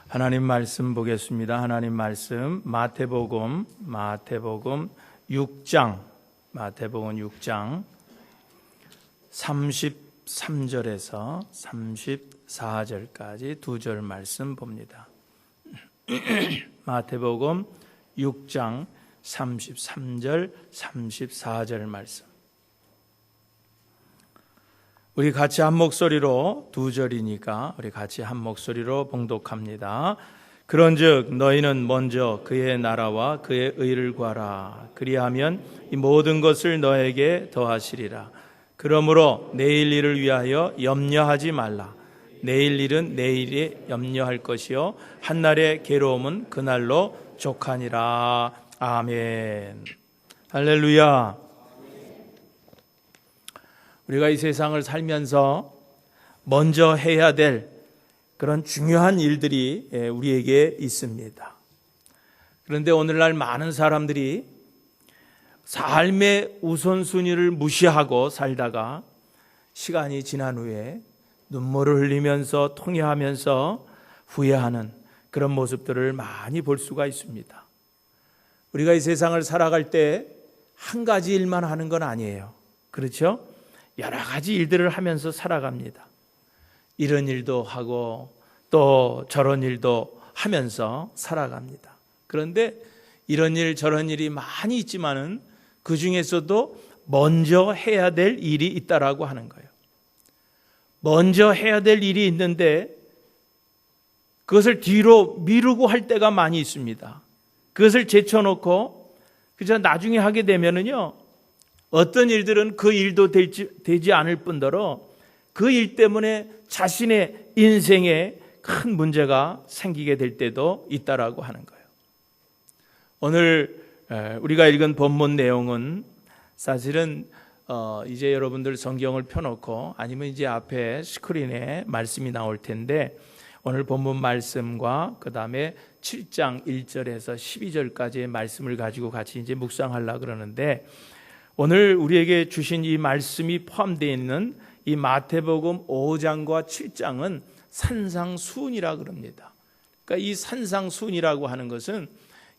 하나님 말씀 보겠습니다. 하나님 말씀 마태복음 6장 33절에서 34절까지 두 절 말씀 봅니다. 마태복음 6장 33절 34절 말씀. 우리 같이 한 목소리로 두 절이니까 우리 같이 한 목소리로 봉독합니다. 그런즉 너희는 먼저 그의 나라와 그의 의를 구하라. 그리하면 이 모든 것을 너에게 더하시리라. 그러므로 내일 일을 위하여 염려하지 말라. 내일 일은 내일에 염려할 것이요 한날의 괴로움은 그날로 족하니라. 아멘. 할렐루야. 우리가 이 세상을 살면서 먼저 해야 될 그런 중요한 일들이 우리에게 있습니다. 그런데 오늘날 많은 사람들이 삶의 우선순위를 무시하고 살다가 시간이 지난 후에 눈물을 흘리면서 통회하면서 후회하는 그런 모습들을 많이 볼 수가 있습니다. 우리가 이 세상을 살아갈 때 한 가지 일만 하는 건 아니에요. 그렇죠? 여러 가지 일들을 하면서 살아갑니다. 이런 일도 하고 또 저런 일도 하면서 살아갑니다. 그런데 이런 일 저런 일이 많이 있지만은 그 중에서도 먼저 해야 될 일이 있다라고 하는 거예요. 먼저 해야 될 일이 있는데 그것을 뒤로 미루고 할 때가 많이 있습니다. 그것을 제쳐놓고 그저 나중에 하게 되면은요, 어떤 일들은 그 일도 되지 않을 뿐더러 그 일 때문에 자신의 인생에 큰 문제가 생기게 될 때도 있다라고 하는 거예요. 오늘 우리가 읽은 본문 내용은 사실은 이제 여러분들 성경을 펴놓고 아니면 이제 앞에 스크린에 말씀이 나올 텐데 오늘 본문 말씀과 그 다음에 7장 1절에서 12절까지의 말씀을 가지고 같이 이제 묵상하려고 그러는데 오늘 우리에게 주신 이 말씀이 포함되어 있는 이 마태복음 5장과 7장은 산상수훈이라고 그럽니다. 그러니까 이 산상수훈이라고 하는 것은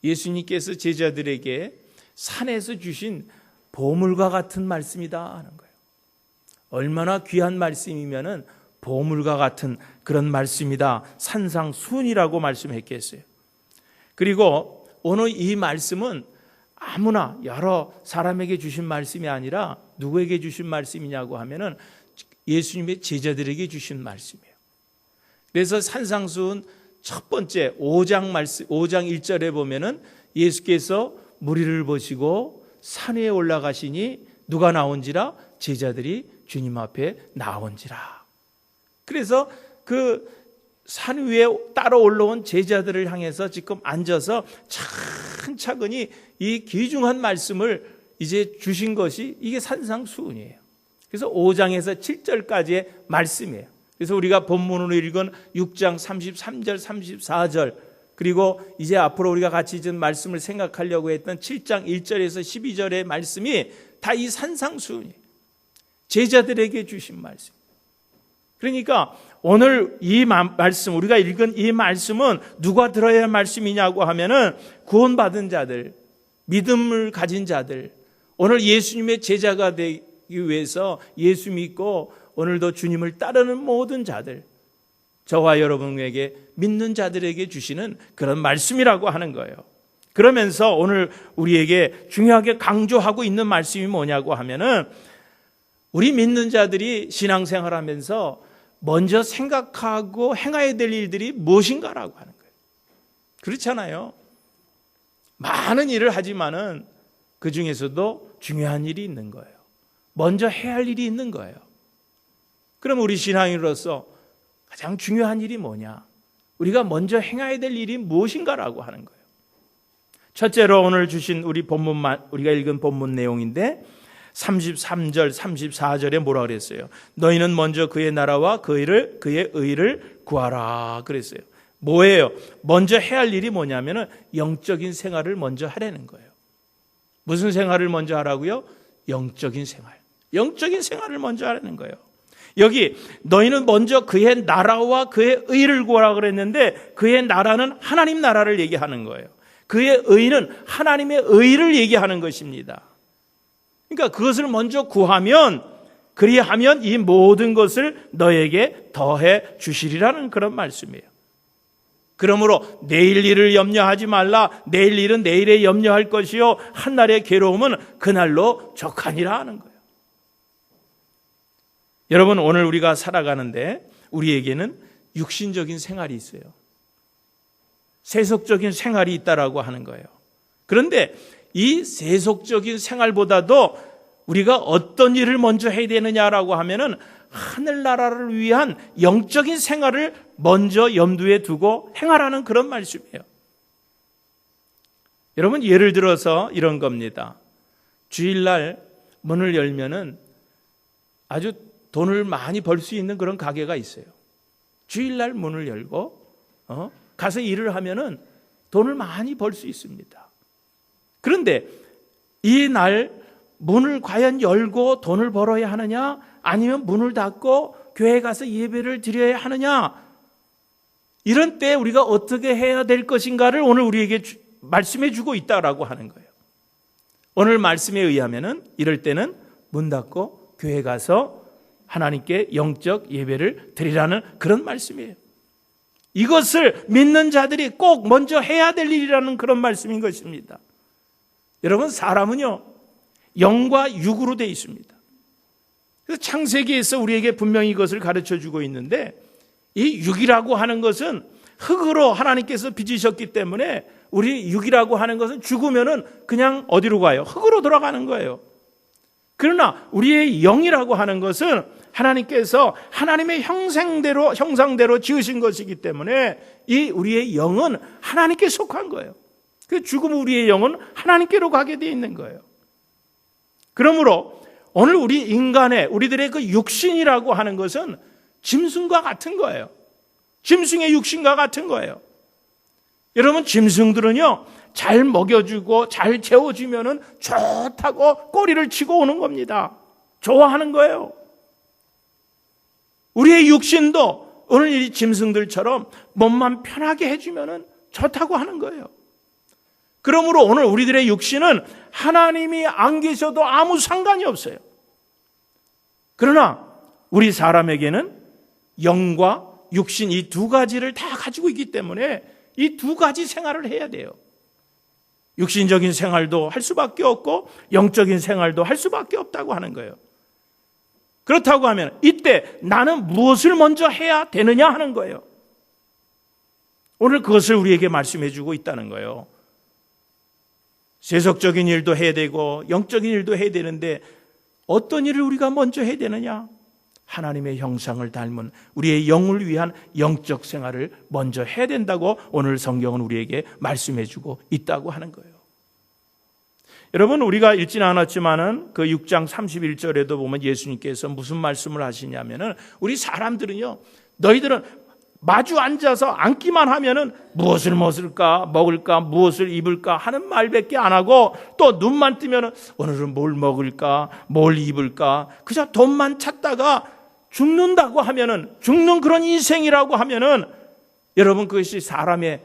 예수님께서 제자들에게 산에서 주신 보물과 같은 말씀이다 하는 거예요. 얼마나 귀한 말씀이면은 보물과 같은 그런 말씀이다. 산상수훈이라고 말씀했겠어요. 그리고 오늘 이 말씀은 아무나 여러 사람에게 주신 말씀이 아니라 누구에게 주신 말씀이냐고 하면은 예수님의 제자들에게 주신 말씀이에요. 그래서 산상수훈 첫 번째 5장 1절에 보면은 예수께서 무리를 보시고 산 위에 올라가시니 누가 나온지라 제자들이 주님 앞에 나온지라. 그래서 그 산 위에 따라 올라온 제자들을 향해서 지금 앉아서 차근차근히 이 귀중한 말씀을 이제 주신 것이 이게 산상수훈이에요. 그래서 5장에서 7절까지의 말씀이에요. 그래서 우리가 본문으로 읽은 6장 33절, 34절 그리고 이제 앞으로 우리가 같이 좀 말씀을 생각하려고 했던 7장 1절에서 12절의 말씀이 다 이 산상수훈이에요. 제자들에게 주신 말씀. 그러니까 오늘 이 말씀, 우리가 읽은 이 말씀은 누가 들어야 할 말씀이냐고 하면은 구원받은 자들, 믿음을 가진 자들, 오늘 예수님의 제자가 되기 위해서 예수 믿고 오늘도 주님을 따르는 모든 자들, 저와 여러분에게 믿는 자들에게 주시는 그런 말씀이라고 하는 거예요. 그러면서 오늘 우리에게 중요하게 강조하고 있는 말씀이 뭐냐고 하면은 우리 믿는 자들이 신앙생활하면서 먼저 생각하고 행해야 될 일들이 무엇인가라고 하는 거예요. 그렇잖아요. 많은 일을 하지만은 그 중에서도 중요한 일이 있는 거예요. 먼저 해야 할 일이 있는 거예요. 그럼 우리 신앙인으로서 가장 중요한 일이 뭐냐? 우리가 먼저 행해야 될 일이 무엇인가라고 하는 거예요. 첫째로 오늘 주신 우리가 읽은 본문 내용인데 33절, 34절에 뭐라 그랬어요? 너희는 먼저 그의 나라와 그의 의를 구하라 그랬어요. 뭐예요? 먼저 해야 할 일이 뭐냐면은 영적인 생활을 먼저 하라는 거예요. 무슨 생활을 먼저 하라고요? 영적인 생활. 영적인 생활을 먼저 하라는 거예요. 여기 너희는 먼저 그의 나라와 그의 의를 구하라 그랬는데 그의 나라는 하나님 나라를 얘기하는 거예요. 그의 의는 하나님의 의를 얘기하는 것입니다. 그러니까 그것을 먼저 구하면, 그리하면 이 모든 것을 너에게 더해 주시리라는 그런 말씀이에요. 그러므로 내일 일을 염려하지 말라. 내일 일은 내일에 염려할 것이요 한날의 괴로움은 그날로 적하니라 하는 거예요. 여러분, 오늘 우리가 살아가는데 우리에게는 육신적인 생활이 있어요. 세속적인 생활이 있다라고 하는 거예요. 그런데 이 세속적인 생활보다도 우리가 어떤 일을 먼저 해야 되느냐라고 하면은 하늘나라를 위한 영적인 생활을 먼저 염두에 두고 행하라는 그런 말씀이에요. 여러분, 예를 들어서 이런 겁니다. 주일날 문을 열면은 아주 돈을 많이 벌 수 있는 그런 가게가 있어요. 주일날 문을 열고 가서 일을 하면은 돈을 많이 벌 수 있습니다. 그런데 이 날 문을 과연 열고 돈을 벌어야 하느냐, 아니면 문을 닫고 교회에 가서 예배를 드려야 하느냐, 이런 때 우리가 어떻게 해야 될 것인가를 오늘 우리에게 말씀해 주고 있다라고 하는 거예요. 오늘 말씀에 의하면은 이럴 때는 문 닫고 교회에 가서 하나님께 영적 예배를 드리라는 그런 말씀이에요. 이것을 믿는 자들이 꼭 먼저 해야 될 일이라는 그런 말씀인 것입니다. 여러분, 사람은요 영과 육으로 되어 있습니다. 그래서 창세기에서 우리에게 분명히 이것을 가르쳐 주고 있는데, 이 육이라고 하는 것은 흙으로 하나님께서 빚으셨기 때문에 우리 육이라고 하는 것은 죽으면은 그냥 어디로 가요? 흙으로 돌아가는 거예요. 그러나 우리의 영이라고 하는 것은 하나님께서 하나님의 형상대로 지으신 것이기 때문에 이 우리의 영은 하나님께 속한 거예요. 그 죽음 우리의 영은 하나님께로 가게 되어 있는 거예요. 그러므로 오늘 우리들의 그 육신이라고 하는 것은 짐승과 같은 거예요. 짐승의 육신과 같은 거예요. 여러분, 짐승들은요 잘 먹여주고 잘 재워주면은 좋다고 꼬리를 치고 오는 겁니다. 좋아하는 거예요. 우리의 육신도 오늘 이 짐승들처럼 몸만 편하게 해주면은 좋다고 하는 거예요. 그러므로 오늘 우리들의 육신은 하나님이 안 계셔도 아무 상관이 없어요. 그러나 우리 사람에게는 영과 육신, 이 두 가지를 다 가지고 있기 때문에 이 두 가지 생활을 해야 돼요. 육신적인 생활도 할 수밖에 없고 영적인 생활도 할 수밖에 없다고 하는 거예요. 그렇다고 하면 이때 나는 무엇을 먼저 해야 되느냐 하는 거예요. 오늘 그것을 우리에게 말씀해 주고 있다는 거예요. 세속적인 일도 해야 되고 영적인 일도 해야 되는데 어떤 일을 우리가 먼저 해야 되느냐? 하나님의 형상을 닮은 우리의 영을 위한 영적 생활을 먼저 해야 된다고 오늘 성경은 우리에게 말씀해 주고 있다고 하는 거예요. 여러분, 우리가 읽지는 않았지만은 그 6장 31절에도 보면 예수님께서 무슨 말씀을 하시냐면은 우리 사람들은요, 너희들은 마주 앉아서 앉기만 하면은 무엇을 먹을까, 무엇을 입을까 하는 말밖에 안 하고, 또 눈만 뜨면은 오늘은 뭘 먹을까, 뭘 입을까, 그저 돈만 찾다가 죽는다고 하면은, 죽는 그런 인생이라고 하면은 여러분, 그것이 사람의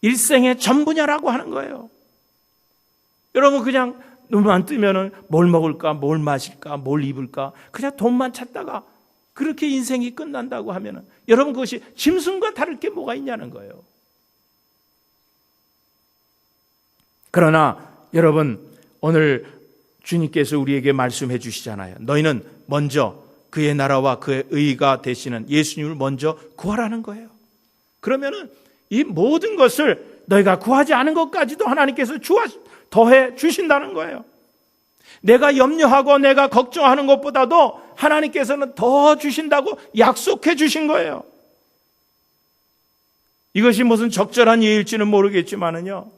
일생의 전부냐라고 하는 거예요. 여러분, 그냥 눈만 뜨면은 뭘 먹을까, 뭘 마실까, 뭘 입을까, 그냥 돈만 찾다가 그렇게 인생이 끝난다고 하면은 여러분, 그것이 짐승과 다를 게 뭐가 있냐는 거예요. 그러나 여러분, 오늘 주님께서 우리에게 말씀해 주시잖아요. 너희는 먼저 그의 나라와 그의 의가 되시는 예수님을 먼저 구하라는 거예요. 그러면은 이 모든 것을 너희가 구하지 않은 것까지도 하나님께서 더해 주신다는 거예요. 내가 염려하고 내가 걱정하는 것보다도 하나님께서는 더 주신다고 약속해 주신 거예요. 이것이 무슨 적절한 예일지는 모르겠지만은요,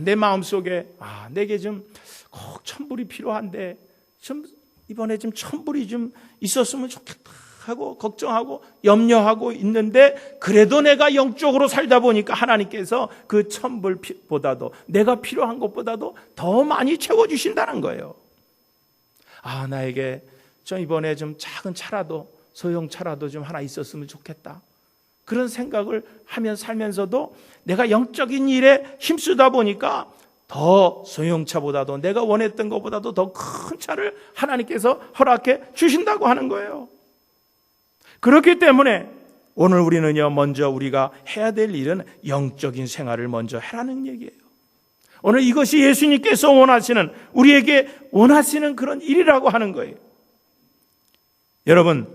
내 마음속에 내게 좀 꼭 천불이 필요한데 좀 이번에 좀 천불이 좀 있었으면 좋겠다 하고 걱정하고 염려하고 있는데, 그래도 내가 영적으로 살다 보니까 하나님께서 그 천불보다도 내가 필요한 것보다도 더 많이 채워주신다는 거예요. 나에게 저 이번에 좀 작은 차라도, 소형차라도 좀 하나 있었으면 좋겠다. 그런 생각을 하면 살면서도 내가 영적인 일에 힘쓰다 보니까 더 소형차보다도 내가 원했던 것보다도 더 큰 차를 하나님께서 허락해 주신다고 하는 거예요. 그렇기 때문에 오늘 우리는요, 먼저 우리가 해야 될 일은 영적인 생활을 먼저 하라는 얘기예요. 오늘 이것이 예수님께서 원하시는, 우리에게 원하시는 그런 일이라고 하는 거예요. 여러분,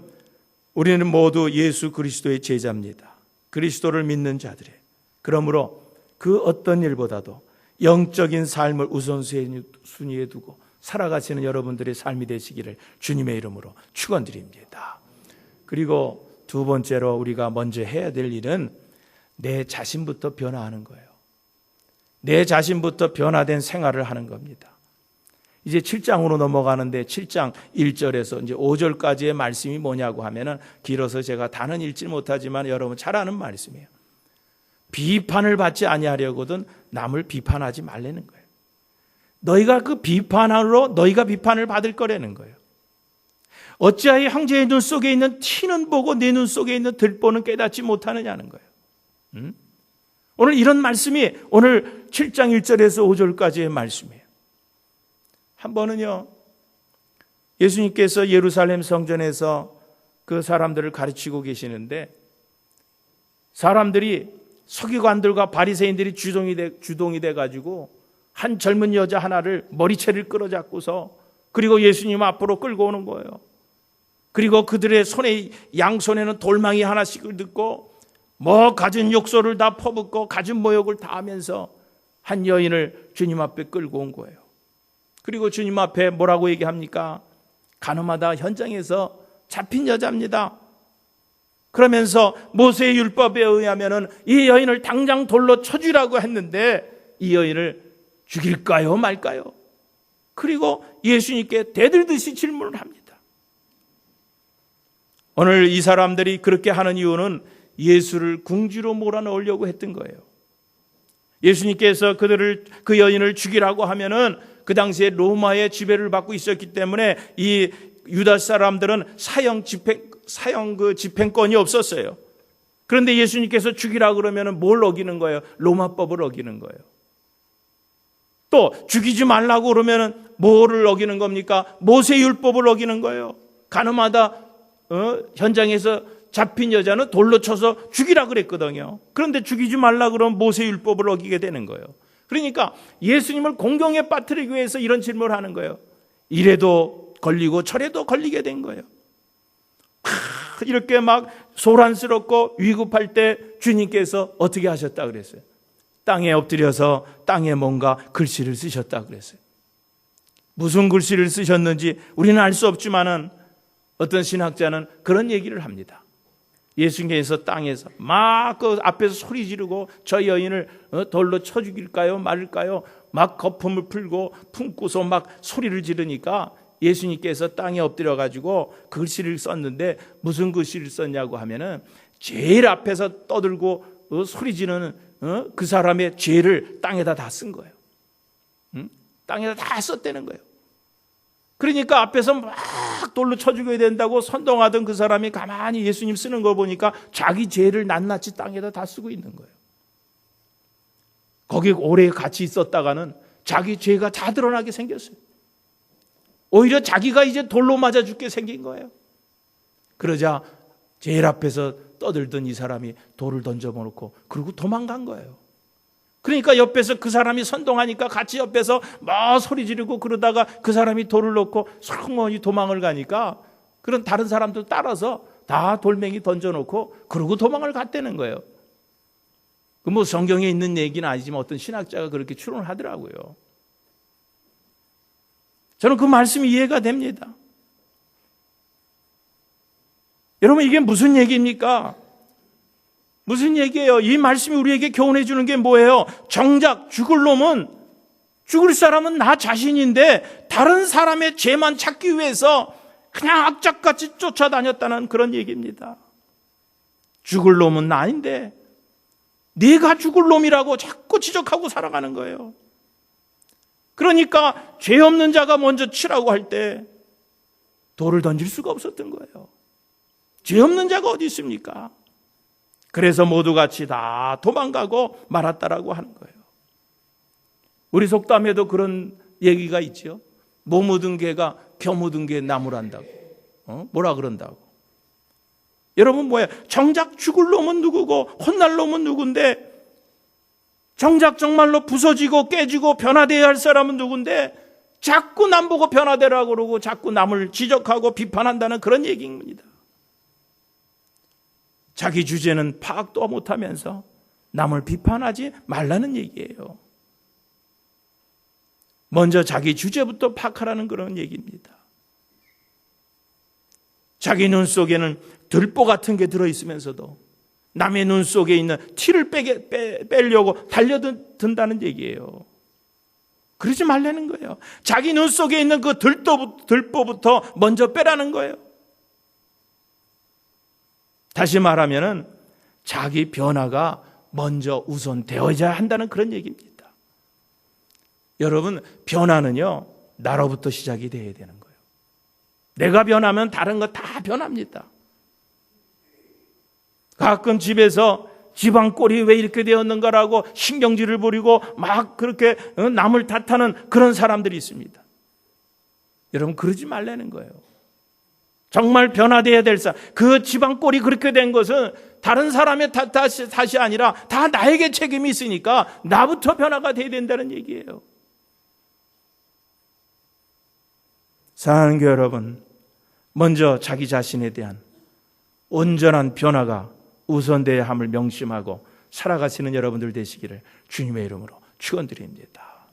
우리는 모두 예수 그리스도의 제자입니다. 그리스도를 믿는 자들이에요. 그러므로 그 어떤 일보다도 영적인 삶을 우선순위에 두고 살아가시는 여러분들의 삶이 되시기를 주님의 이름으로 축원드립니다. 그리고 두 번째로 우리가 먼저 해야 될 일은 내 자신부터 변화하는 거예요. 내 자신부터 변화된 생활을 하는 겁니다. 이제 7장으로 넘어가는데 7장 1절에서 이제 5절까지의 말씀이 뭐냐고 하면은 길어서 제가 다는 읽지 못하지만 여러분 잘 아는 말씀이에요. 비판을 받지 아니하려거든 남을 비판하지 말라는 거예요. 너희가 그 비판으로 너희가 비판을 받을 거라는 거예요. 어찌하여 형제의 눈 속에 있는 티는 보고 내 눈 속에 있는 들보는 깨닫지 못하느냐는 거예요. 오늘 이런 말씀이 오늘 7장 1절에서 5절까지의 말씀이에요. 한 번은요, 예수님께서 예루살렘 성전에서 그 사람들을 가르치고 계시는데 사람들이 서기관들과 바리새인들이 주동이 돼가지고 한 젊은 여자 하나를 머리채를 끌어잡고서 그리고 예수님 앞으로 끌고 오는 거예요. 그리고 그들의 손에, 양손에는 돌망이 하나씩을 듣고 가진 욕설을 다 퍼붓고 가진 모욕을 다 하면서 한 여인을 주님 앞에 끌고 온 거예요. 그리고 주님 앞에 뭐라고 얘기합니까? 가늠하다 현장에서 잡힌 여자입니다. 그러면서 모세의 율법에 의하면은 이 여인을 당장 돌로 쳐주라고 했는데 이 여인을 죽일까요 말까요? 그리고 예수님께 대들듯이 질문을 합니다. 오늘 이 사람들이 그렇게 하는 이유는 예수를 궁지로 몰아넣으려고 했던 거예요. 예수님께서 그 여인을 죽이라고 하면은 그 당시에 로마의 지배를 받고 있었기 때문에 이 유다 사람들은 사형 집행권이 없었어요. 그런데 예수님께서 죽이라 그러면은 뭘 어기는 거예요? 로마법을 어기는 거예요. 또 죽이지 말라고 그러면은 뭐를 어기는 겁니까? 모세 율법을 어기는 거예요. 가늠하다 현장에서 잡힌 여자는 돌로 쳐서 죽이라 그랬거든요. 그런데 죽이지 말라 그러면 모세 율법을 어기게 되는 거예요. 그러니까 예수님을 공경에 빠뜨리기 위해서 이런 질문을 하는 거예요. 이래도 걸리고 저래도 걸리게 된 거예요. 이렇게 막 소란스럽고 위급할 때 주님께서 어떻게 하셨다 그랬어요? 땅에 엎드려서 땅에 뭔가 글씨를 쓰셨다 그랬어요. 무슨 글씨를 쓰셨는지 우리는 알 수 없지만은 어떤 신학자는 그런 얘기를 합니다. 예수님께서 땅에서 막 그 앞에서 소리 지르고 저 여인을 돌로 쳐 죽일까요 말까요 막 거품을 풀고 품고서 막 소리를 지르니까 예수님께서 땅에 엎드려 가지고 글씨를 썼는데 무슨 글씨를 썼냐고 하면은 제일 앞에서 떠들고 소리 지르는 그 사람의 죄를 땅에다 다 쓴 거예요. 땅에다 다 썼다는 거예요. 그러니까 앞에서 막 돌로 쳐 죽여야 된다고 선동하던 그 사람이 가만히 예수님 쓰는 걸 보니까 자기 죄를 낱낱이 땅에다 다 쓰고 있는 거예요. 거기 오래 같이 있었다가는 자기 죄가 다 드러나게 생겼어요. 오히려 자기가 이제 돌로 맞아 죽게 생긴 거예요. 그러자 제일 앞에서 떠들던 이 사람이 돌을 던져놓고 그리고 도망간 거예요. 그러니까 옆에서 그 사람이 선동하니까 같이 옆에서 막 소리 지르고 그러다가 그 사람이 돌을 놓고 슬그머니 도망을 가니까 그런 다른 사람들 따라서 다 돌멩이 던져놓고 그러고 도망을 갔다는 거예요. 그 뭐 성경에 있는 얘기는 아니지만 어떤 신학자가 그렇게 추론을 하더라고요. 저는 그 말씀이 이해가 됩니다. 여러분 이게 무슨 얘기입니까? 무슨 얘기예요? 이 말씀이 우리에게 교훈해 주는 게 뭐예요? 정작 죽을 사람은 나 자신인데 다른 사람의 죄만 찾기 위해서 그냥 악착같이 쫓아다녔다는 그런 얘기입니다. 죽을 놈은 나인데 네가 죽을 놈이라고 자꾸 지적하고 살아가는 거예요. 그러니까 죄 없는 자가 먼저 치라고 할 때 돌을 던질 수가 없었던 거예요. 죄 없는 자가 어디 있습니까? 그래서 모두 같이 다 도망가고 말았다라고 하는 거예요. 우리 속담에도 그런 얘기가 있죠. 모 묻은 개가 겨 묻은 개 나무란다고. 뭐라 그런다고. 여러분 뭐예요? 정작 죽을 놈은 누구고 혼날 놈은 누군데, 정작 정말로 부서지고 깨지고 변화되어야 할 사람은 누군데 자꾸 남 보고 변화되라고 그러고 자꾸 남을 지적하고 비판한다는 그런 얘기입니다. 자기 주제는 파악도 못하면서 남을 비판하지 말라는 얘기예요. 먼저 자기 주제부터 파악하라는 그런 얘기입니다. 자기 눈 속에는 들보 같은 게 들어있으면서도 남의 눈 속에 있는 티를 빼려고 달려든다는 얘기예요. 그러지 말라는 거예요. 자기 눈 속에 있는 그 들보부터 먼저 빼라는 거예요. 다시 말하면은 자기 변화가 먼저 우선되어야 한다는 그런 얘기입니다. 여러분, 변화는요, 나로부터 시작이 되어야 되는 거예요. 내가 변하면 다른 거 다 변합니다. 가끔 집에서 집안 꼴이 왜 이렇게 되었는가라고 신경질을 부리고 막 그렇게 남을 탓하는 그런 사람들이 있습니다. 여러분, 그러지 말라는 거예요. 정말 변화되어야 될 사람, 그 집안 꼴이 그렇게 된 것은 다른 사람의 탓이 아니라 다 나에게 책임이 있으니까 나부터 변화가 되어야 된다는 얘기예요. 사랑하는 교회 여러분, 먼저 자기 자신에 대한 온전한 변화가 우선되어야 함을 명심하고 살아가시는 여러분들 되시기를 주님의 이름으로 축원드립니다.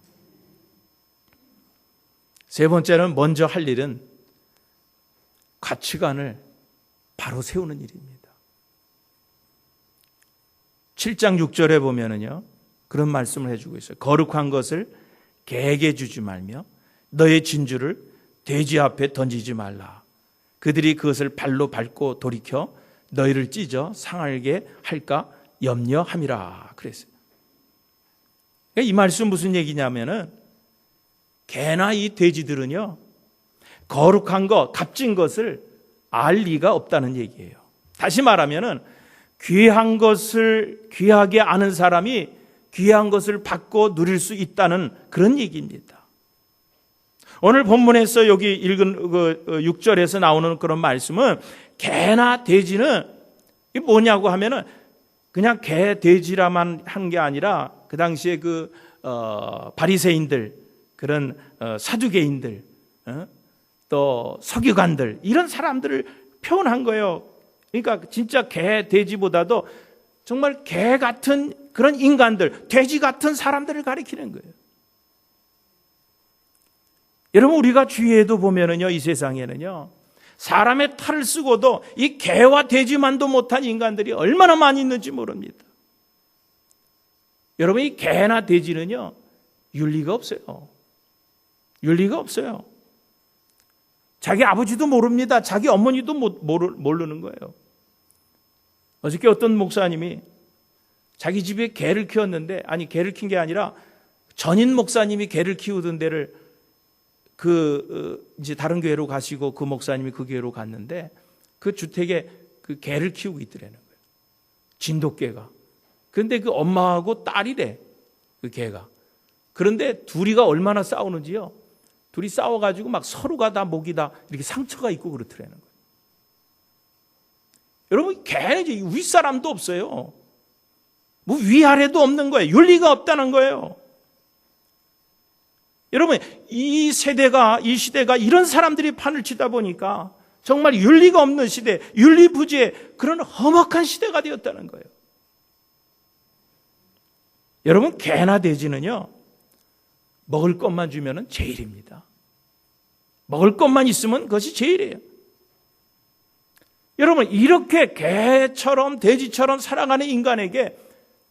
세 번째는 먼저 할 일은 가치관을 바로 세우는 일입니다. 7장 6절에 보면은요, 그런 말씀을 해주고 있어요. 거룩한 것을 개에게 주지 말며 너의 진주를 돼지 앞에 던지지 말라. 그들이 그것을 발로 밟고 돌이켜 너희를 찢어 상하게 할까 염려함이라 그랬어요. 이 말씀 무슨 얘기냐면은 개나 이 돼지들은요, 거룩한 것, 값진 것을 알 리가 없다는 얘기예요. 다시 말하면은 귀한 것을 귀하게 아는 사람이 귀한 것을 받고 누릴 수 있다는 그런 얘기입니다. 오늘 본문에서 여기 읽은 6절에서 나오는 그런 말씀은 개나 돼지는 이게 뭐냐고 하면은 그냥 개, 돼지라만 한 게 아니라 그 당시에 바리새인들, 그런 사두개인들, 또 서기관들, 이런 사람들을 표현한 거예요. 그러니까 진짜 개, 돼지보다도 정말 개 같은 그런 인간들, 돼지 같은 사람들을 가리키는 거예요. 여러분, 우리가 주위에도 보면은요, 이 세상에는요, 사람의 탈을 쓰고도 이 개와 돼지만도 못한 인간들이 얼마나 많이 있는지 모릅니다. 여러분, 이 개나 돼지는요, 윤리가 없어요. 윤리가 없어요. 자기 아버지도 모릅니다. 자기 어머니도 모르는 거예요. 어저께 어떤 목사님이 자기 집에 개를 키웠는데, 아니, 개를 킨 게 아니라 전인 목사님이 개를 키우던 데를 이제 다른 교회로 가시고 그 목사님이 그 교회로 갔는데 그 주택에 그 개를 키우고 있더라는 거예요. 진돗개가. 그런데 그 엄마하고 딸이래, 그 개가. 그런데 둘이가 얼마나 싸우는지요. 둘이 싸워가지고 막 서로가 다 목이 다 이렇게 상처가 있고 그렇더라는 거예요. 여러분, 개는 이제 윗사람도 없어요. 뭐 위아래도 없는 거예요. 윤리가 없다는 거예요. 여러분, 이 시대가 이런 사람들이 판을 치다 보니까 정말 윤리가 없는 시대, 윤리부재의 그런 험악한 시대가 되었다는 거예요. 여러분, 개나 돼지는요, 먹을 것만 주면은 제일입니다. 먹을 것만 있으면 그것이 제일이에요. 여러분, 이렇게 개처럼 돼지처럼 살아가는 인간에게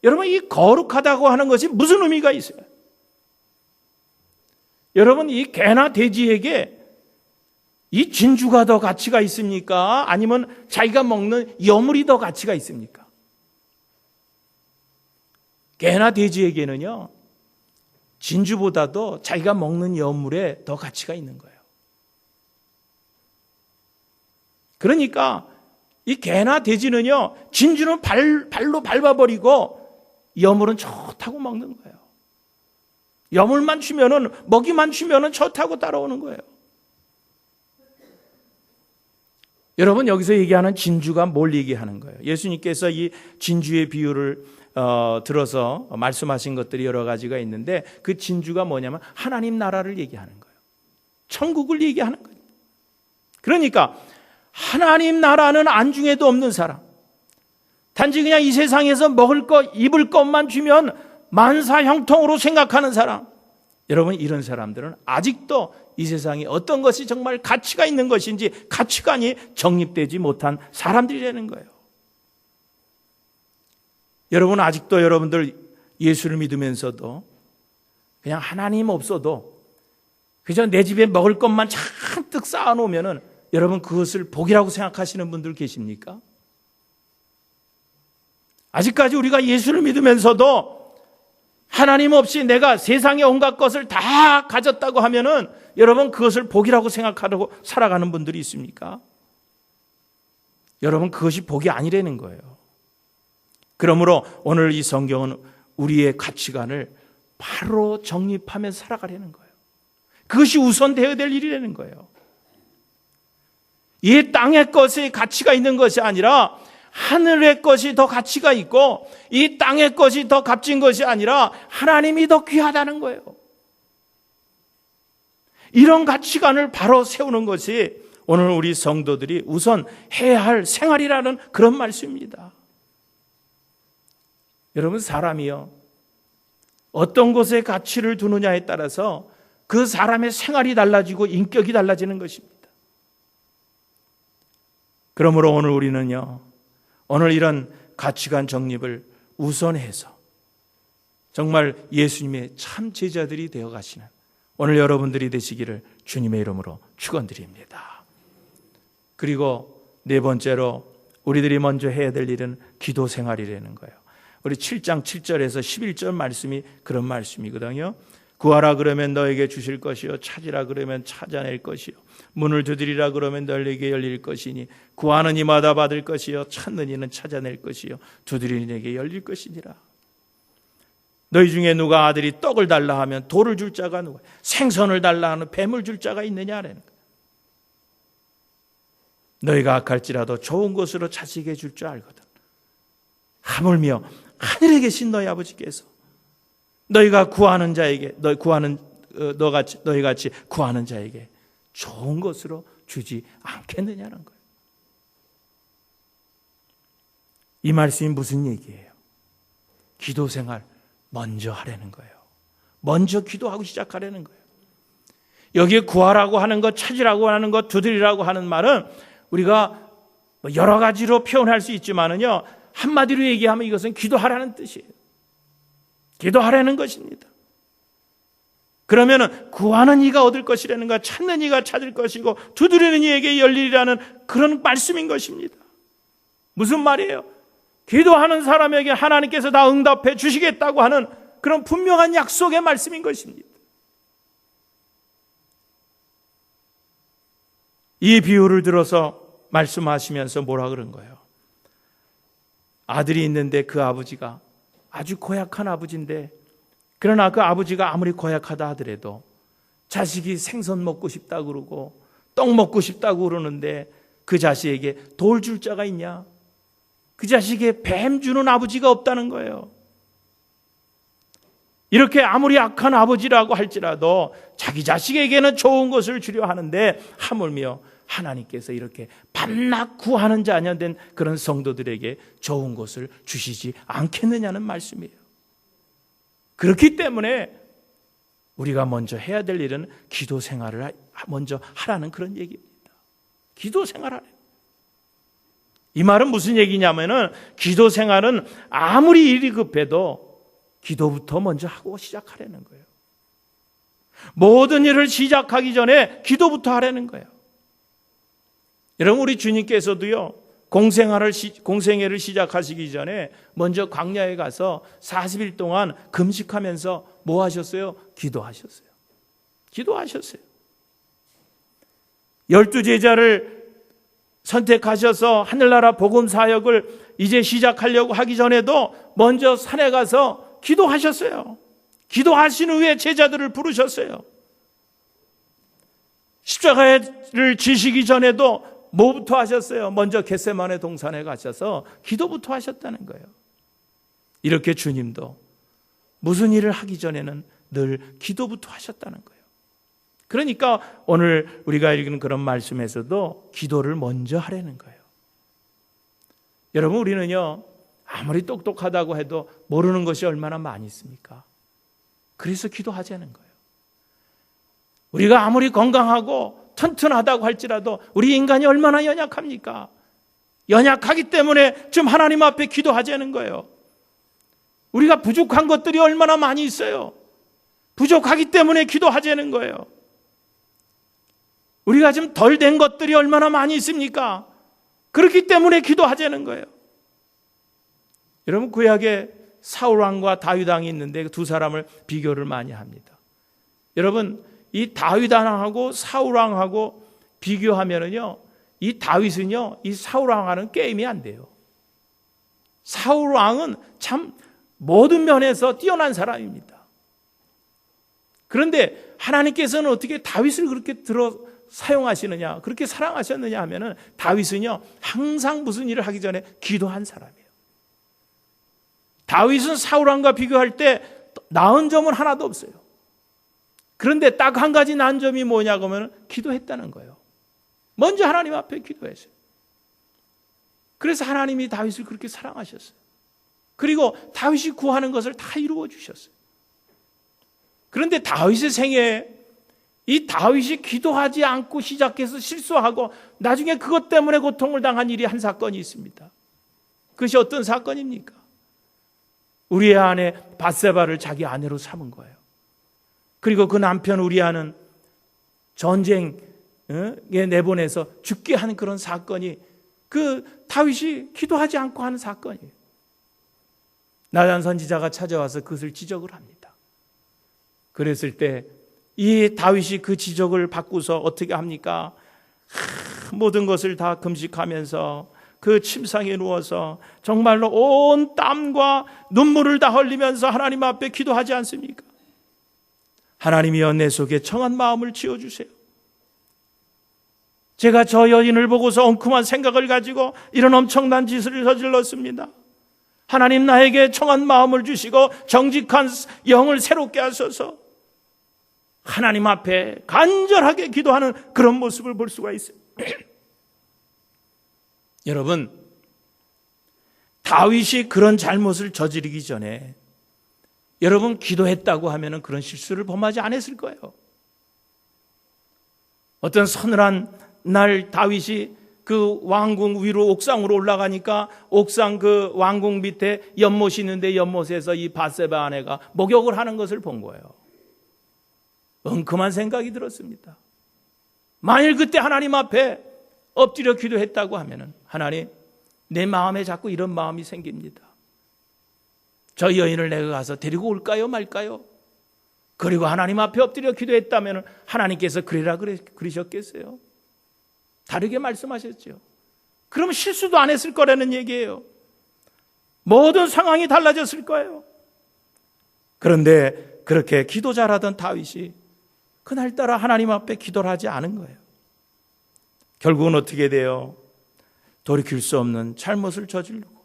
여러분, 이 거룩하다고 하는 것이 무슨 의미가 있어요? 여러분, 이 개나 돼지에게 이 진주가 더 가치가 있습니까? 아니면 자기가 먹는 여물이 더 가치가 있습니까? 개나 돼지에게는요, 진주보다도 자기가 먹는 여물에 더 가치가 있는 거예요. 그러니까 이 개나 돼지는요, 진주는 발로 밟아버리고 여물은 좋다고 먹는 거예요. 여물만 주면은, 먹이만 주면은 좋다고 따라오는 거예요. 여러분, 여기서 얘기하는 진주가 뭘 얘기하는 거예요? 예수님께서 이 진주의 비유를 들어서 말씀하신 것들이 여러 가지가 있는데, 그 진주가 뭐냐면 하나님 나라를 얘기하는 거예요. 천국을 얘기하는 거예요. 그러니까 하나님 나라는 안중에도 없는 사람, 단지 그냥 이 세상에서 먹을 것, 입을 것만 주면 만사형통으로 생각하는 사람, 여러분, 이런 사람들은 아직도 이 세상에 어떤 것이 정말 가치가 있는 것인지 가치관이 정립되지 못한 사람들이라는 거예요. 여러분, 아직도 여러분들 예수를 믿으면서도 그냥 하나님 없어도 그저 내 집에 먹을 것만 잔뜩 쌓아놓으면은 여러분, 그것을 복이라고 생각하시는 분들 계십니까? 아직까지 우리가 예수를 믿으면서도 하나님 없이 내가 세상의 온갖 것을 다 가졌다고 하면은 여러분, 그것을 복이라고 생각하고 살아가는 분들이 있습니까? 여러분, 그것이 복이 아니라는 거예요. 그러므로 오늘 이 성경은 우리의 가치관을 바로 정립하며 살아가려는 거예요. 그것이 우선되어야 될 일이라는 거예요. 이 땅의 것이 가치가 있는 것이 아니라 하늘의 것이 더 가치가 있고, 이 땅의 것이 더 값진 것이 아니라 하나님이 더 귀하다는 거예요. 이런 가치관을 바로 세우는 것이 오늘 우리 성도들이 우선 해야 할 생활이라는 그런 말씀입니다. 여러분, 사람이요, 어떤 곳에 가치를 두느냐에 따라서 그 사람의 생활이 달라지고 인격이 달라지는 것입니다. 그러므로 오늘 우리는요, 오늘 이런 가치관 정립을 우선해서 정말 예수님의 참 제자들이 되어 가시는 오늘 여러분들이 되시기를 주님의 이름으로 축원드립니다. 그리고 네 번째로 우리들이 먼저 해야 될 일은 기도 생활이라는 거예요. 우리 7장 7절에서 11절 말씀이 그런 말씀이거든요. 구하라 그러면 너에게 주실 것이요, 찾으라 그러면 찾아낼 것이요, 문을 두드리라 그러면 너에게 열릴 것이니 구하는 이마다 받을 것이요, 찾는 이는 찾아낼 것이요, 두드리는 이에게 열릴 것이니라. 너희 중에 누가 아들이 떡을 달라 하면 돌을 줄 자가 누가, 생선을 달라 하면 뱀을 줄 자가 있느냐라는 거예요. 너희가 악할지라도 좋은 것으로 자식에게 줄 줄 알거든. 하물며 하늘에 계신 너희 아버지께서 너희가 구하는 자에게, 너희 같이 구하는 자에게 좋은 것으로 주지 않겠느냐는 거예요. 이 말씀이 무슨 얘기예요? 기도 생활 먼저 하라는 거예요. 먼저 기도하고 시작하라는 거예요. 여기에 구하라고 하는 것, 찾으라고 하는 것, 두드리라고 하는 말은 우리가 여러 가지로 표현할 수 있지만은요, 한마디로 얘기하면 이것은 기도하라는 뜻이에요. 기도하라는 것입니다. 그러면은 구하는 이가 얻을 것이라는 것, 찾는 이가 찾을 것이고 두드리는 이에게 열리리라는 그런 말씀인 것입니다. 무슨 말이에요? 기도하는 사람에게 하나님께서 다 응답해 주시겠다고 하는 그런 분명한 약속의 말씀인 것입니다. 이 비유를 들어서 말씀하시면서 뭐라 그런 거예요? 아들이 있는데 그 아버지가 아주 고약한 아버지인데, 그러나 그 아버지가 아무리 고약하다 하더라도 자식이 생선 먹고 싶다고 그러고 떡 먹고 싶다고 그러는데 그 자식에게 돌 줄 자가 있냐? 그 자식에게 뱀 주는 아버지가 없다는 거예요. 이렇게 아무리 악한 아버지라고 할지라도 자기 자식에게는 좋은 것을 주려 하는데 하물며 하나님께서 이렇게 밤낮 구하는 자 아니야 된 그런 성도들에게 좋은 것을 주시지 않겠느냐는 말씀이에요. 그렇기 때문에 우리가 먼저 해야 될 일은 기도 생활을 먼저 하라는 그런 얘기입니다. 기도 생활하래. 이 말은 무슨 얘기냐면은 기도 생활은 아무리 일이 급해도 기도부터 먼저 하고 시작하라는 거예요. 모든 일을 시작하기 전에 기도부터 하라는 거예요. 여러분, 우리 주님께서도요, 공생애를 시작하시기 전에 먼저 광야에 가서 40일 동안 금식하면서 뭐 하셨어요? 기도하셨어요. 기도하셨어요. 12 제자를 선택하셔서 하늘나라 복음 사역을 이제 시작하려고 하기 전에도 먼저 산에 가서 기도하셨어요. 기도하신 후에 제자들을 부르셨어요. 십자가를 지시기 전에도 뭐부터 하셨어요? 먼저 겟세마네 동산에 가셔서 기도부터 하셨다는 거예요. 이렇게 주님도 무슨 일을 하기 전에는 늘 기도부터 하셨다는 거예요. 그러니까 오늘 우리가 읽은 그런 말씀에서도 기도를 먼저 하라는 거예요. 여러분, 우리는요, 아무리 똑똑하다고 해도 모르는 것이 얼마나 많이 있습니까? 그래서 기도하자는 거예요. 우리가 아무리 건강하고 튼튼하다고 할지라도 우리 인간이 얼마나 연약합니까? 연약하기 때문에 지금 하나님 앞에 기도하자는 거예요. 우리가 부족한 것들이 얼마나 많이 있어요. 부족하기 때문에 기도하자는 거예요. 우리가 지금 덜 된 것들이 얼마나 많이 있습니까? 그렇기 때문에 기도하자는 거예요. 여러분, 구약에 사울 왕과 다윗 왕이 있는데 두 사람을 비교를 많이 합니다. 여러분, 이 다윗 왕하고 사울 왕하고 비교하면은요, 이 다윗은요, 이 사울 왕과는 게임이 안 돼요. 사울 왕은 참 모든 면에서 뛰어난 사람입니다. 그런데 하나님께서는 어떻게 다윗을 그렇게 사용하시느냐, 그렇게 사랑하셨느냐 하면은 다윗은요, 항상 무슨 일을 하기 전에 기도한 사람이에요. 다윗은 사울 왕과 비교할 때 나은 점은 하나도 없어요. 그런데 딱 한 가지 나은 점이 뭐냐고 하면 기도했다는 거예요. 먼저 하나님 앞에 기도했어요. 그래서 하나님이 다윗을 그렇게 사랑하셨어요. 그리고 다윗이 구하는 것을 다 이루어 주셨어요. 그런데 다윗의 생애에 이 다윗이 기도하지 않고 시작해서 실수하고 나중에 그것 때문에 고통을 당한 일이 한 사건이 있습니다. 그것이 어떤 사건입니까? 우리의 아내 밧세바를 자기 아내로 삼은 거예요. 그리고 그 남편 우리아는 전쟁에 내보내서 죽게 하는 그런 사건이 그 다윗이 기도하지 않고 하는 사건이에요. 나단 선지자가 찾아와서 그것을 지적을 합니다. 그랬을 때 이 다윗이 그 지적을 받고서 어떻게 합니까? 모든 것을 다 금식하면서 그 침상에 누워서 정말로 온 땀과 눈물을 다 흘리면서 하나님 앞에 기도하지 않습니까? 하나님이여, 내 속에 청한 마음을 지어주세요. 제가 저 여인을 보고서 엉큼한 생각을 가지고 이런 엄청난 짓을 저질렀습니다. 하나님, 나에게 청한 마음을 주시고 정직한 영을 새롭게 하소서. 하나님 앞에 간절하게 기도하는 그런 모습을 볼 수가 있어요. 여러분, 다윗이 그런 잘못을 저지르기 전에 여러분, 기도했다고 하면 그런 실수를 범하지 않았을 거예요. 어떤 서늘한 날 다윗이 그 왕궁 위로 옥상으로 올라가니까 옥상 그 왕궁 밑에 연못이 있는데 연못에서 이 밧세바 아내가 목욕을 하는 것을 본 거예요. 엉큼한 생각이 들었습니다. 만일 그때 하나님 앞에 엎드려 기도했다고 하면 하나님, 내 마음에 자꾸 이런 마음이 생깁니다. 저 여인을 내가 가서 데리고 올까요 말까요? 그리고 하나님 앞에 엎드려 기도했다면 하나님께서 그래라 그러셨겠어요? 다르게 말씀하셨죠. 그러면 실수도 안 했을 거라는 얘기예요. 모든 상황이 달라졌을 거예요. 그런데 그렇게 기도 잘하던 다윗이 그날따라 하나님 앞에 기도를 하지 않은 거예요. 결국은 어떻게 돼요? 돌이킬 수 없는 잘못을 저지르고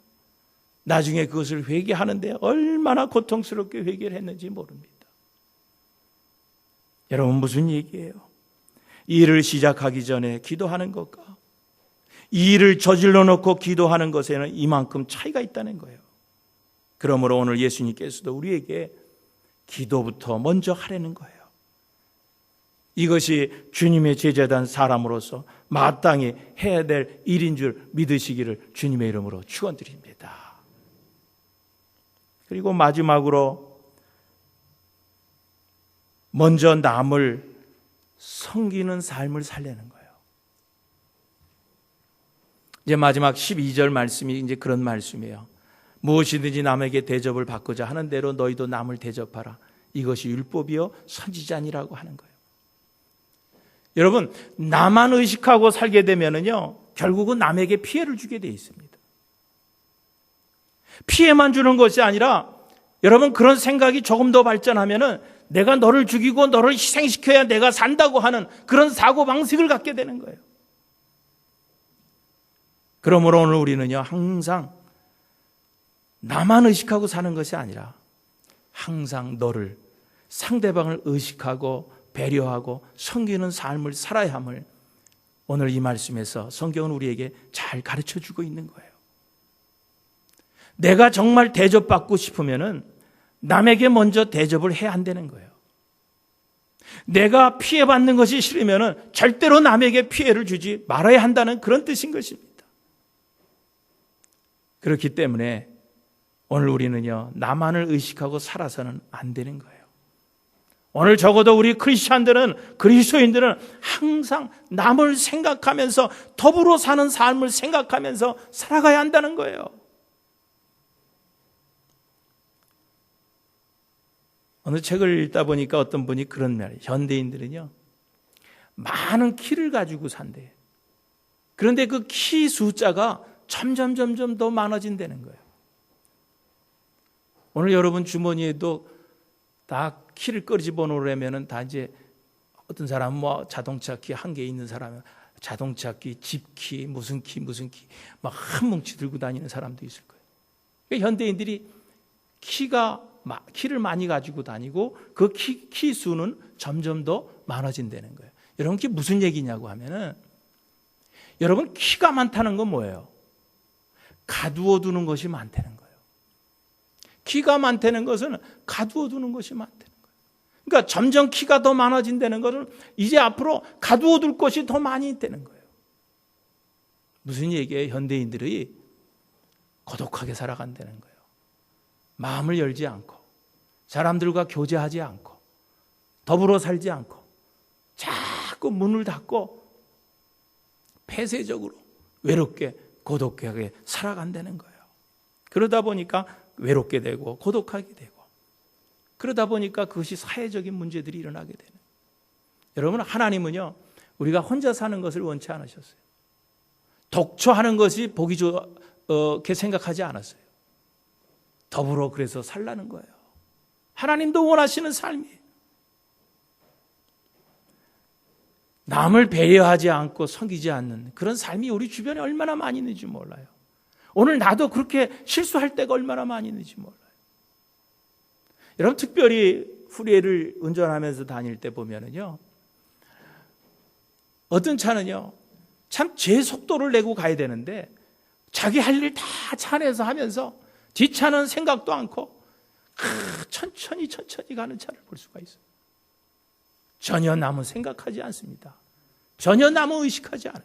나중에 그것을 회개하는데 얼마나 고통스럽게 회개를 했는지 모릅니다. 여러분, 무슨 얘기예요? 이 일을 시작하기 전에 기도하는 것과 이 일을 저질러 놓고 기도하는 것에는 이만큼 차이가 있다는 거예요. 그러므로 오늘 예수님께서도 우리에게 기도부터 먼저 하라는 거예요. 이것이 주님의 제자된 사람으로서 마땅히 해야 될 일인 줄 믿으시기를 주님의 이름으로 축원드립니다. 그리고 마지막으로 먼저 남을 섬기는 삶을 살려는 거예요. 이제 마지막 12절 말씀이 이제 그런 말씀이에요. 무엇이든지 남에게 대접을 받고자 하는 대로 너희도 남을 대접하라. 이것이 율법이요 선지자니라고 하는 거예요. 여러분, 나만 의식하고 살게 되면은요, 결국은 남에게 피해를 주게 돼 있습니다. 피해만 주는 것이 아니라 여러분 그런 생각이 조금 더 발전하면은 내가 너를 죽이고 너를 희생시켜야 내가 산다고 하는 그런 사고방식을 갖게 되는 거예요. 그러므로 오늘 우리는요, 항상 나만 의식하고 사는 것이 아니라 항상 너를, 상대방을 의식하고 배려하고 섬기는 삶을 살아야 함을 오늘 이 말씀에서 성경은 우리에게 잘 가르쳐 주고 있는 거예요. 내가 정말 대접받고 싶으면은 남에게 먼저 대접을 해야 한다는 거예요. 내가 피해받는 것이 싫으면은 절대로 남에게 피해를 주지 말아야 한다는 그런 뜻인 것입니다. 그렇기 때문에 오늘 우리는요, 나만을 의식하고 살아서는 안 되는 거예요. 오늘 적어도 우리 크리스찬들은, 그리스도인들은 항상 남을 생각하면서 더불어 사는 삶을 생각하면서 살아가야 한다는 거예요. 어느 책을 읽다 보니까 어떤 분이 그런 말이에요. 현대인들은요, 많은 키를 가지고 산대요. 그런데 그 키 숫자가 점점 더 많아진다는 거예요. 오늘 여러분 주머니에도 다 키를 끄집어 놓으려면 다 이제 어떤 사람은 뭐 자동차 키 한 개 있는 사람은 자동차 키, 집 키, 무슨 키 막 한 뭉치 들고 다니는 사람도 있을 거예요. 그러니까 현대인들이 키를 많이 가지고 다니고 그 키 수는 점점 더 많아진다는 거예요. 여러분 그게 무슨 얘기냐고 하면은, 여러분 키가 많다는 건 뭐예요? 가두어 두는 것이 많다는 거예요. 키가 많다는 것은 가두어 두는 것이 많다는 거예요. 그러니까 점점 키가 더 많아진다는 것은 이제 앞으로 가두어 둘 것이 더 많이 있다는 거예요. 무슨 얘기예요? 현대인들이 고독하게 살아간다는 거예요. 마음을 열지 않고 사람들과 교제하지 않고 더불어 살지 않고 자꾸 문을 닫고 폐쇄적으로 외롭게 고독하게 살아간다는 거예요. 그러다 보니까 외롭게 되고 고독하게 되고, 그러다 보니까 그것이 사회적인 문제들이 일어나게 되는 거예요. 여러분, 하나님은요, 우리가 혼자 사는 것을 원치 않으셨어요. 독처하는 것이 보기 좋게 생각하지 않았어요. 더불어 그래서 살라는 거예요. 하나님도 원하시는 삶이에요. 남을 배려하지 않고 섬기지 않는 그런 삶이 우리 주변에 얼마나 많이 있는지 몰라요. 오늘 나도 그렇게 실수할 때가 얼마나 많이 있는지 몰라요. 여러분, 특별히 후리에를 운전하면서 다닐 때 보면은요, 어떤 차는요, 참 제 속도를 내고 가야 되는데 자기 할 일 다 차 안에서 하면서 뒷차는 생각도 않고 천천히 가는 차를 볼 수가 있어요. 전혀 남은 생각하지 않습니다. 전혀 남은 의식하지 않아요.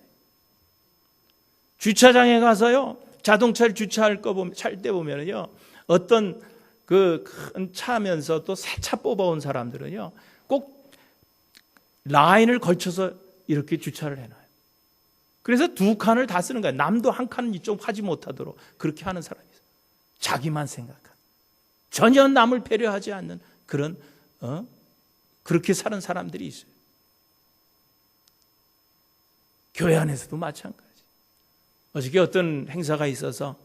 주차장에 가서요, 자동차를 주차할 때 보면요, 어떤 그 큰 차면서 또 새 차 뽑아온 사람들은요, 꼭 라인을 걸쳐서 이렇게 주차를 해놔요. 그래서 두 칸을 다 쓰는 거예요. 남도 한 칸은 이쪽 하지 못하도록 그렇게 하는 사람이 있어요. 자기만 생각하는, 전혀 남을 배려하지 않는 그런 그렇게 사는 사람들이 있어요. 교회 안에서도 마찬가지. 어저께 어떤 행사가 있어서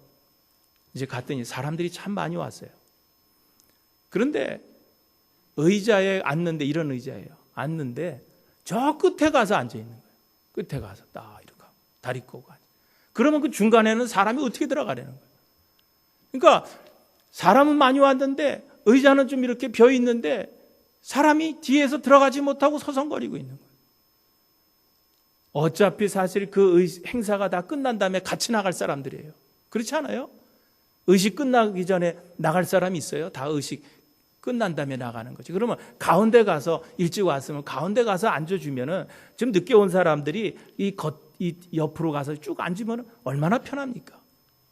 이제 갔더니 사람들이 참 많이 왔어요. 그런데 의자에 앉는데, 이런 의자예요. 앉는데 저 끝에 가서 앉아 있는 거예요. 끝에 가서 딱 이렇게 하고 다리 꼬고 앉아. 그러면 그 중간에는 사람이 어떻게 들어가려는 거예요? 그러니까 사람은 많이 왔는데 의자는 좀 이렇게 벼 있는데 사람이 뒤에서 들어가지 못하고 서성거리고 있는 거예요. 어차피 사실 그 행사가 다 끝난 다음에 같이 나갈 사람들이에요. 그렇지 않아요? 의식 끝나기 전에 나갈 사람이 있어요? 다 의식 끝난 다음에 나가는 거지. 그러면 가운데 가서, 일찍 왔으면 가운데 가서 앉아주면은, 지금 늦게 온 사람들이 이 옆으로 가서 쭉 앉으면 얼마나 편합니까?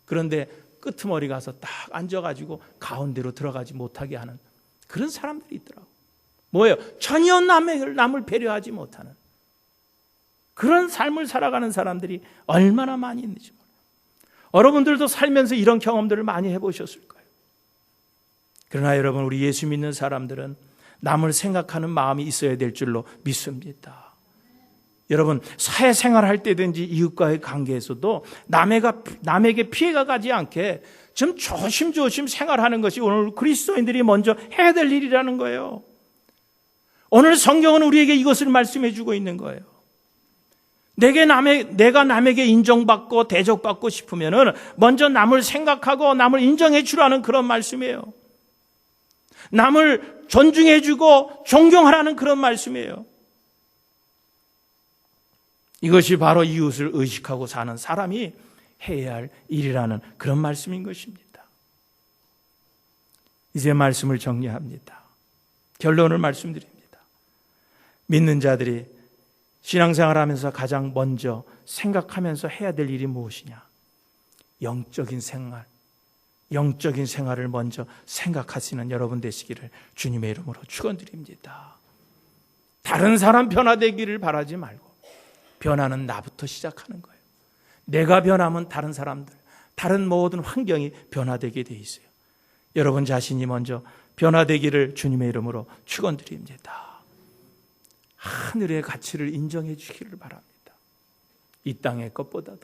그런데 끄트머리 가서 딱 앉아가지고 가운데로 들어가지 못하게 하는 그런 사람들이 있더라고. 뭐예요? 전혀 남을 배려하지 못하는 그런 삶을 살아가는 사람들이 얼마나 많이 있는지 몰라요. 여러분들도 살면서 이런 경험들을 많이 해보셨을 거예요. 그러나 여러분, 우리 예수 믿는 사람들은 남을 생각하는 마음이 있어야 될 줄로 믿습니다. 여러분, 사회생활할 때든지 이웃과의 관계에서도 남에게 피해가 가지 않게 좀 조심조심 생활하는 것이 오늘 그리스도인들이 먼저 해야 될 일이라는 거예요. 오늘 성경은 우리에게 이것을 말씀해 주고 있는 거예요. 내가 남에게 인정받고 대접받고 싶으면은 먼저 남을 생각하고 남을 인정해 주라는 그런 말씀이에요. 남을 존중해 주고 존경하라는 그런 말씀이에요. 이것이 바로 이웃을 의식하고 사는 사람이 해야 할 일이라는 그런 말씀인 것입니다. 이제 말씀을 정리합니다. 결론을 말씀드립니다. 믿는 자들이 신앙생활하면서 가장 먼저 생각하면서 해야 될 일이 무엇이냐? 영적인 생활을 먼저 생각하시는 여러분 되시기를 주님의 이름으로 축원드립니다. 다른 사람 변화되기를 바라지 말고 변화는 나부터 시작하는 거예요. 내가 변하면 다른 사람들, 다른 모든 환경이 변화되게 돼 있어요. 여러분 자신이 먼저 변화되기를 주님의 이름으로 축원드립니다. 하늘의 가치를 인정해 주기를 바랍니다. 이 땅의 것보다도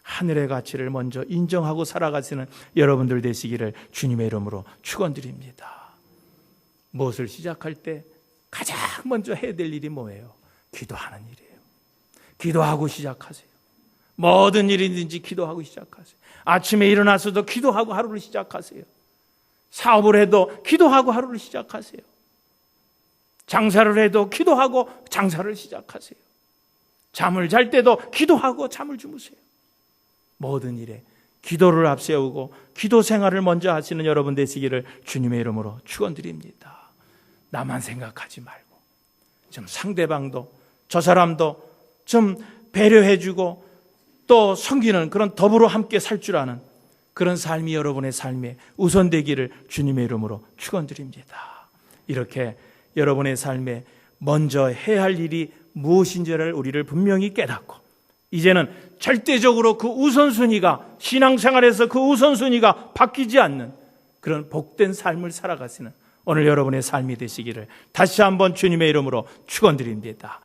하늘의 가치를 먼저 인정하고 살아가시는 여러분들 되시기를 주님의 이름으로 축원드립니다. 무엇을 시작할 때 가장 먼저 해야 될 일이 뭐예요? 기도하는 일이에요. 기도하고 시작하세요. 모든 일이든지 기도하고 시작하세요. 아침에 일어나서도 기도하고 하루를 시작하세요. 사업을 해도 기도하고 하루를 시작하세요. 장사를 해도 기도하고 장사를 시작하세요. 잠을 잘 때도 기도하고 잠을 주무세요. 모든 일에 기도를 앞세우고 기도 생활을 먼저 하시는 여러분 되시기를 주님의 이름으로 축원드립니다. 나만 생각하지 말고 좀 상대방도 저 사람도 좀 배려해주고 또 섬기는 그런 더불어 함께 살 줄 아는 그런 삶이 여러분의 삶에 우선되기를 주님의 이름으로 축원드립니다. 이렇게 여러분의 삶에 먼저 해야 할 일이 무엇인지를 우리를 분명히 깨닫고 이제는 절대적으로 그 우선순위가 신앙생활에서 그 우선순위가 바뀌지 않는 그런 복된 삶을 살아가시는 오늘 여러분의 삶이 되시기를 다시 한번 주님의 이름으로 축원드립니다.